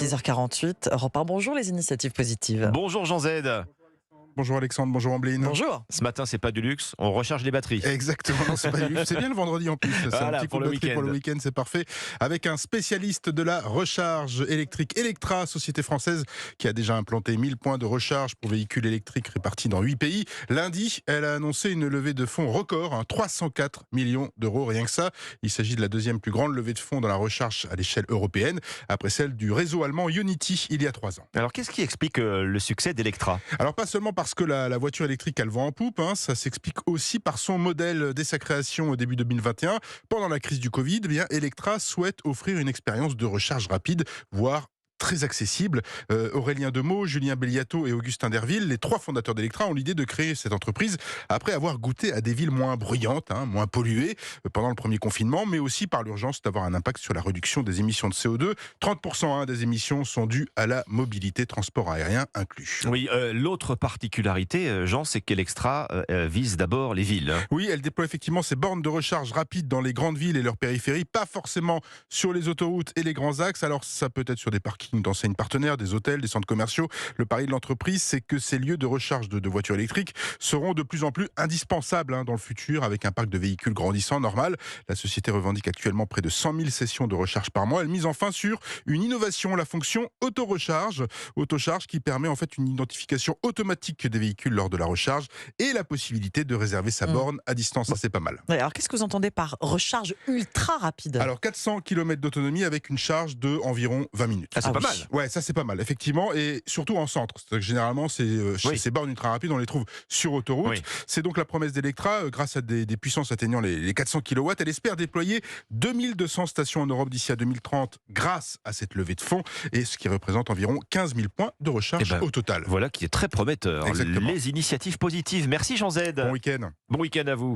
6h48. Europe 1, bonjour les initiatives positives. Bonjour Jean Z. Bonjour Alexandre, bonjour Ambline. Bonjour. Ce matin, c'est pas du luxe, on recharge les batteries. Exactement, non, c'est pas du luxe. C'est bien le vendredi en plus. C'est Voilà, un petit pour coup le de batterie week-end. pour le week-end, c'est parfait. Avec un spécialiste de la recharge électrique, Electra, société française qui a déjà implanté 1000 points de recharge pour véhicules électriques répartis dans 8 pays. Lundi, elle a annoncé une levée de fonds record, 304 millions d'euros, rien que ça. Il s'agit de la deuxième plus grande levée de fonds dans la recharge à l'échelle européenne, après celle du réseau allemand Unity il y a 3 ans. Alors qu'est-ce qui explique le succès d'Electra ? Alors pas seulement parce que la voiture électrique a le vent en poupe, ça s'explique aussi par son modèle. Dès sa création au début 2021, pendant la crise du Covid, Electra souhaite offrir une expérience de recharge rapide, voire très accessible. Aurélien Demeaux, Julien Belliato et Augustin Derville, les 3 fondateurs d'Electra, ont l'idée de créer cette entreprise après avoir goûté à des villes moins bruyantes, moins polluées pendant le premier confinement, mais aussi par l'urgence d'avoir un impact sur la réduction des émissions de CO2. 30% des émissions sont dues à la mobilité, transport aérien inclus. Oui, l'autre particularité, Jean, c'est qu'Electra vise d'abord les villes. Oui, elle déploie effectivement ses bornes de recharge rapide dans les grandes villes et leurs périphéries, pas forcément sur les autoroutes et les grands axes. Alors ça peut être sur des parkings d'enseignes partenaires, des hôtels, des centres commerciaux. Le pari de l'entreprise, c'est que ces lieux de recharge de voitures électriques seront de plus en plus indispensables dans le futur, avec un parc de véhicules grandissant normal. La société revendique actuellement près de 100 000 sessions de recharge par mois. Elle mise enfin sur une innovation, la fonction auto-recharge qui permet en fait une identification automatique des véhicules lors de la recharge et la possibilité de réserver sa borne à distance. Ça, c'est pas mal. Ouais, alors qu'est-ce que vous entendez par recharge ultra rapide ? Alors 400 km d'autonomie avec une charge de environ 20 minutes. Ah, c'est pas mal. Ouais, ça c'est pas mal, effectivement, et surtout en centre. C'est-à-dire que généralement, chez ces bornes ultra rapides, on les trouve sur autoroute. Oui. C'est donc la promesse d'Electra, grâce à des puissances atteignant les 400 kW. Elle espère déployer 2200 stations en Europe d'ici à 2030 grâce à cette levée de fonds, et ce qui représente environ 15 000 points de recharge au total. Voilà qui est très prometteur. Exactement. Les initiatives positives. Merci Jean Z. Bon week-end. Bon week-end à vous.